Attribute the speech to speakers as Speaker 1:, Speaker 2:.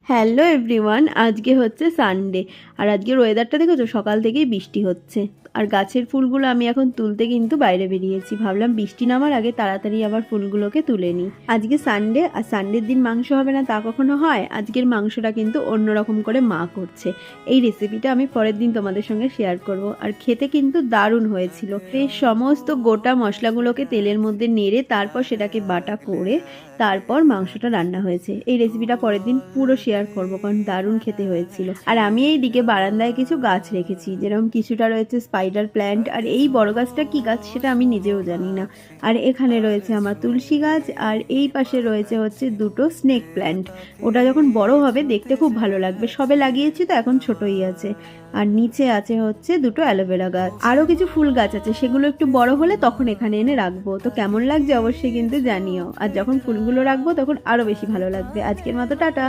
Speaker 1: Hello everyone, আজকে হচ্ছে Sunday. আর আজকের ওয়েদারটা দেখেছো, সকাল থেকেই বৃষ্টি হচ্ছে। আর গাছের ফুলগুলো আমি এখন তুলতে কিন্তু বাইরে বেরিয়েছি। ভাবলাম বৃষ্টি নামার আগে তাড়াতাড়ি আবার ফুলগুলোকে তুলে নিই। আজকে সানডে, আর সানডের দিন মাংস হবে না তা কখনো হয়? আজকের মাংসটা কিন্তু অন্যরকম করে মা করছে। এই রেসিপিটা আমি পরের দিন তোমাদের সঙ্গে শেয়ার করব। আর খেতে কিন্তু দারুণ হয়েছিল। এই সমস্ত গোটা মশলাগুলোকে তেলের মধ্যে নেড়ে তারপর সেটাকে বাটা করে তারপর মাংসটা রান্না হয়েছে। এই রেসিপিটা পরের দিন পুরো শেয়ার করবো, কারণ দারুণ খেতে হয়েছিল। আর আমি এই দিকে বারান্দায় কিছু গাছ রেখেছি, যেরকম কিছুটা রয়েছে স্পাইডার প্ল্যান্ট, আর এই বড় গাছটা কি গাছ সেটা আমি নিজেও জানি না। আর এখানে রয়েছে আমার তুলসী গাছ, আর এই পাশে রয়েছে হচ্ছে দুটো স্নেক প্ল্যান্ট। ওটা যখন বড় হবে দেখতে খুব ভালো লাগবে। সবে লাগিয়েছি তো এখন ছোটই আছে। আর নিচে আছে হচ্ছে দুটো অ্যালোভেরা গাছ। আরও কিছু ফুল গাছ আছে, সেগুলো একটু বড় হলে তখন এখানে এনে রাখবো। তো কেমন লাগছে অবশ্যই কিন্তু জানিও। আর যখন ফুলগুলো রাখবো তখন আরও বেশি ভালো লাগবে। আজকের মতো টাটা।